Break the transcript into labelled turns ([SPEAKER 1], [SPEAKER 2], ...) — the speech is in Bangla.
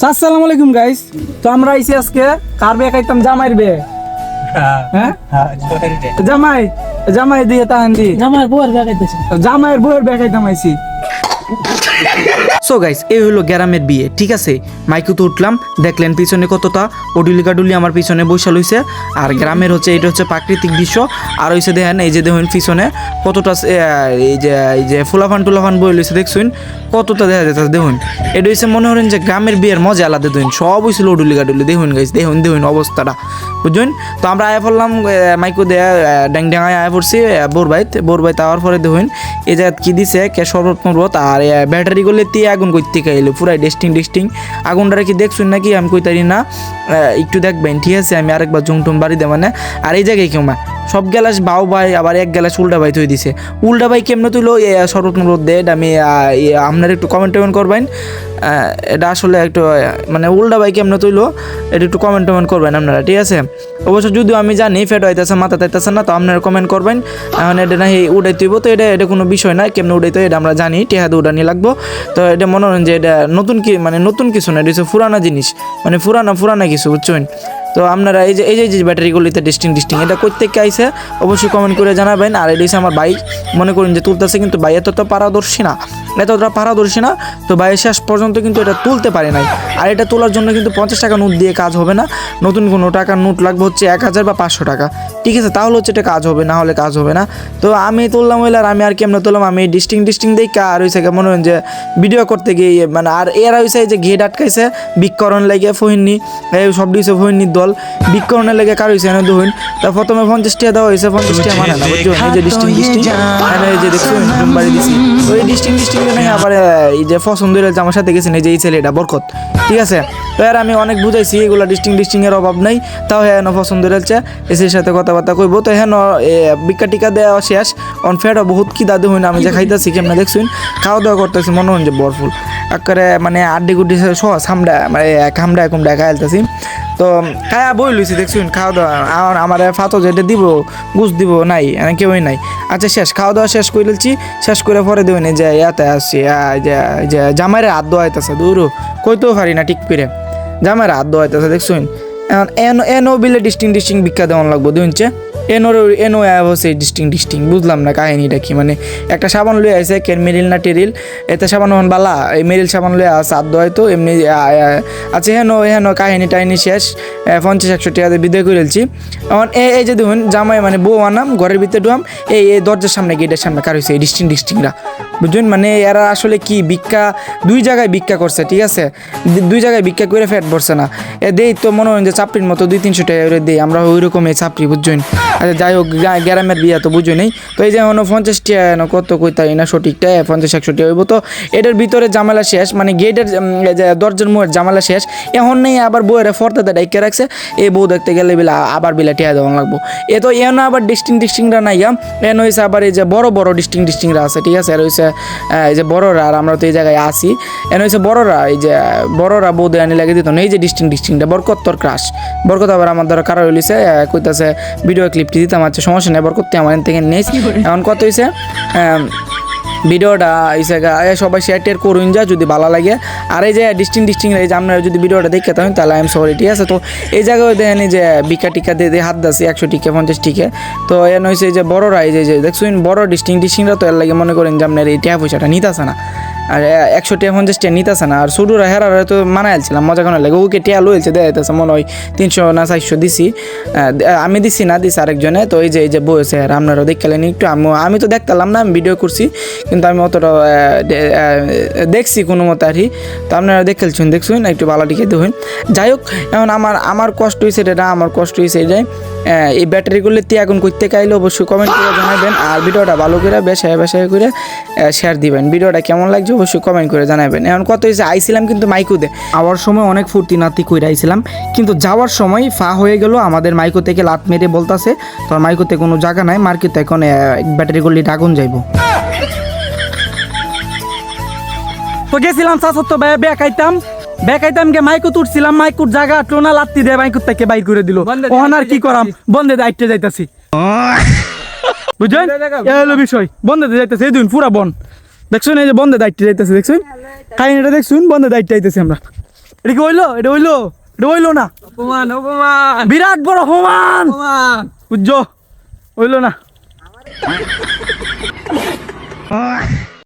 [SPEAKER 1] আসসালামু আলাইকুম গাইস। তো আমরা আইছি আজকে কার বিয়ে খাইতাম, জামাইয়ের বিয়ে। হ্যাঁ জামাই জামাই দিয়ে তাহান দি
[SPEAKER 2] জামাইয়ের বউয়ের বিয়ে খাইতেছে।
[SPEAKER 1] জামাইয়ের বউয়ের বিয়ে খাইতাম আইছি।
[SPEAKER 3] সো গাইস, এই হলো গ্রামের বিয়ে, ঠিক আছে। মাইকুতে উঠলাম, দেখলেন পিছনে কতটা ওডুলি কাডুলি আমার পিছনে বৈশাল হইছে। আর গ্রামের হচ্ছে এটা হচ্ছে প্রাকৃতিক দৃশ্য। আর হইছে দেখেন, এই যে দেখুন পিছনে কতটা এই যে ফুলাফান টুলাফান বই লইছে, দেখছুন কতটা দেখা যাচ্ছে। দেখুন এটা হচ্ছে মনে করেন যে গ্রামের বিয়ের মজা আলাদা। দেখুন সব হয়েছিল ওডুলি কাডুলি। দেখুন গাইস, দেখুন অবস্থাটা, বুঝলেন। তো আমরা আয়া পড়লাম মাইকু দেয়া ড্যাং ড্যাঙায় আয়া পড়ছি বোরবাইতে আওয়ার পরে দেখুন এই জায়গা কি দিছে কে শরবত মরবত আর ব্যাটারি করলে তে আগুন করতে খাইলো পুরাই ডিস্টিং আগুনটা কি দেখছুন নাকি আমি কইতারি না, একটু দেখবেন, ঠিক আছে। আমি আরেকবার জুমটুম বাড়ি দে মানে। আর এই জায়গায় কেউ সব গ্যালাস বাউ ভাই আবার এক গ্যালাস উল্টা ভাই থই দিছে। উল্টা ভাই কেমনে তুইলো শরবত মরবত দে, এটা আমি আপনার একটু কমেন্ট করবেন। এটা আসলে একটু মানে উল্টা ভাই কেমনে তুইলো এটা একটু কমেন্ট করবেন আপনারা, ঠিক আছে। অবশ্য যদিও আমি জানি ফেট হইতেছে মাথা তাইতেছে না, তো আপনারা কমেন্ট করবেন। এখন এটা না উড়াইতে হইব, তো এটা কোনো বিষয় না, কেমনে উড়াইতে এটা আমরা জানি, টেহাদে উড়ানি লাগবো। তো এটা মনে হয় যে এটা নতুন কিছু না, এটা হচ্ছে পুরানা জিনিস, মানে পুরানা কিছু, বুঝছেন। তো আপনারা এই যে ব্যাটারিগুলিতে ডিস্টিং এটা করতে আইছে অবশ্যই কমেন্ট করে জানাবেন। আর এটা হচ্ছে আমার বাইক, মনে করেন যে তুলতেছে, কিন্তু ভাই এতটা পারদর্শী না, তো ভাই শেষ পর্যন্ত কিন্তু এটা তুলতে পারে নাই। আর এটা তোলার জন্য কিন্তু 50 টাকা নোট দিয়ে কাজ হবে না, নতুন কোনো টাকার নোট লাগবে হচ্ছে 1000 বা 500 টাকা, ঠিক আছে। তাহলে হচ্ছে এটা কাজ হবে, না হলে কাজ হবে না। তো আমি তুললাম হইলে, আর আমি আর কেমনে তুললাম, আমি ডিস্টিং দেখে আর হয়েছে মনে হয় যে ভিডিও করতে গিয়ে মানে। আর এরা হয়েছে যে ঘেট আটকাইছে বিক্ষরণ লাগে ফহিনী, এই সব দিয়েছে ফহিনীর দল বিক্ষরণের লেগে কার হয়েছে এনে দেখুন। তা প্রথমে 50 টাকা দেওয়া হয়েছে, 50 টাকা মানে না, বুঝছো। এই যে ডিস্টিং এই যে দেখুন বাড়ি দিছি, তো এই ডিস্টিং নেই। আবার এই যে পছন্দ হইলে আমার সাথে গেছেন এই যে এই ছেলেটা বরকত, ঠিক আছে। তো এর আমি অনেক বুঝাইছি এগুলো ডিস্টিং এর অভাব নাই, তাও হ্যাঁ পছন্দ হয়েছে, এসের সাথে কথাবার্তা কইবো। তো হ্যাঁ বিক্কা টিকা দেওয়া শেষ, অন ফেটও বহুত কি দাদু হইন আমি যে খাইতেছি কেমন দেখছুন, খাওয়া দাওয়া করতেছি মনে হন যে বরফুল আকারে মানে আড্ডি গুড্ডি সহজ হামডা মানে হামডা কুমডা খাইতেছি। তো খায়া বই লইছি দেখছুন, খাওয়া দাওয়া আমার ফাতো যেটা দিব গুছ দিব নাই, কেউই নাই। আচ্ছা শেষ, খাওয়া দাওয়া শেষ করে লইছি, শেষ করে পরে দেবেন যে ইয়াতে আসছি যে জামাইরে হাত দোয়া হইতেছে, দূর কইতেও পারি না ঠিক করে, জামাইরে হাত দোয়া হইতেছে দেখছুন। এখন এনো বিলে ডিস্টিং ভিক্ষা দেওয়ান লাগবো দুইছে, এনো হচ্ছে ডিস্টিং বুঝলাম না কাহিনীটা কি। মানে একটা সাবান লয়ে আছে মেরিল না টেরিল, এতে সাবান বালা, এই মেরিল সাবান লয়ে আছে হাত দোয়াই তো এমনি। আচ্ছা হেন কাহিনী টাহিনী শেষ, 50-100 টাকা দিয়ে বিদায় করেছি। এখন এই যে দেখুন জামাই মানে বউ আনাম ঘরের ভিতরে ঢুয়াম, এই দরজার সামনে গেটের সামনে কার হয়েছে এই ডিস্টিংরা, বুঝলেন। মানে এরা আসলে কি ভিক্ষা দুই জায়গায় ভিক্ষা করছে, ঠিক আছে, দুই জায়গায় ভিক্ষা করে ফেট পড়ছে না। দেই তো মনে হয় যে চাপড়ির মতো 200-300 টাকা করে দিই আমরা, ওই রকম এই চাপড়ি, বুঝছেন। আচ্ছা যাই হোক, গ্রামের বিয়া তো বুঝো নেই। তো এই যে 50 টাকা কত কইতাই না সঠিকটা 50-100 টাকা হইব। তো এটার ভিতরে জামালা শেষ, মানে গেটের দরজার মুখের জামালা শেষ। এখন নেই আবার বউয়েরা ফর্দাতে ডাইকে রাখছে, এই বউ দেখতে গেলে আবার বিলা টিয়া দেওয়া লাগবো। এ তো এন আবার ডিস্টিংরা নাই, এন হয়েছে আবার এই যে বড় ডিস্টিংরা আছে, ঠিক আছে। আর হয়েছে এই যে বড়রা, আর আমরা তো এই জায়গায় আসি, এন হয়েছে বড়রা, এই যে বড়রা বউ দেয়ানি লাগে দিত না। এই যে ডিস্টিংটা বরকত তোর ক্রাশ, বরকত আবার আমার দ্বারা কারো হইলিছে কইতাছে ভিডিও ক্লিপটি দিতাম, আচ্ছা সমস্যা নেই, বরকত আমার থেকে নেই। এখন কত হয়েছে ভিডিওটা সবাই শেয়ার করুন যা যদি ভালো লাগে। আর এই যে ডিস্টিং এই যে আপনারা যদি ভিডিওটা দেখতে থাকেন তাহলে আই এম সরি, ঠিক আছে। তো এই জায়গায় দেখেন যে বিকা টিকা দিয়ে হাত দাসি 100 টিকা 50 টিকে। তো এন হয়েছে যে বড়রা এই যে দেখছুন বড় ডিস্টিংরা, তো এর লাগে মনে করেন যে আপনার এই টাকা পয়সাটা নিতেছে না, আর 100 টাকা 50 টাকা নিতেছে না। আর শুরুরা হেরার তো মানা আলছিলাম মজা কেন লাগে, ওকে টিয়া লইছে দেখাইতেছে মনে হয় 300 না 400 দিছি, আমি দিছি না দিছি আরেকজনে। তো এই যে বইছে আর আপনারাও দেখলেন একটু, আমি তো দেখতাম না, আমি ভিডিও করছি কিন্তু আমি অতটা দেখছি কোনো মতো আর কি। তো আপনারা দেখছেন একটু ভালো টিকে দেখুন। যাই হোক, এখন আমার কষ্ট হয়েছে এটা, আমার কষ্ট হয়েছে এটাই, এই ব্যাটারিগুলো ত্যাগুন করতে চাইলে অবশ্যই কমেন্ট করে জানাবেন। আর ভিডিওটা ভালো করে বেশায় করে শেয়ার দিবেন। ভিডিওটা কেমন লাগছে অবশ্যই কমেন্ট করে জানাবেন। এখন কত হয়েছে আইছিলাম কিন্তু মাইকুতে আওয়ার সময় অনেক ফুর্তি নাতি কইরা আইছিলাম, কিন্তু যাওয়ার সময় ফা হয়ে গেল। আমাদের মাইকো থেকে লাত মেরে বলতাছে তোর মাইকোতে কোনো জায়গা নাই, মার্কেটে এখন ব্যাটারিগুলি আগুন যাইবো।
[SPEAKER 1] তো গেছিলাম চাচত্ব বেকাইতাম গে মাইকুত উঠছিলাম, মাইকুর জায়গা টোনা লাত্তি দেয় মাইকুর থেকে বাইর করে দিল। ওখানে আর কি করাম, বন্ধে দায়িত্বে যাইতাছি, বুঝছেন এ হলো বিষয়। বন্ধে যাইতেছে এই দিন পুরা বন দেখছুন, এই যে বন্ধে দায়িত্বে যাইতেছে দেখছুন, কাহিনীটা দেখছুন, বন্ধে দায়িত্বে যাইতেছি আমরা। এটা কি হইলো? এটা হইলো না।
[SPEAKER 2] অপমান অপমান
[SPEAKER 1] বিরাট বড় অপমান।
[SPEAKER 2] অপমান
[SPEAKER 1] বুঝছো? হইলো না।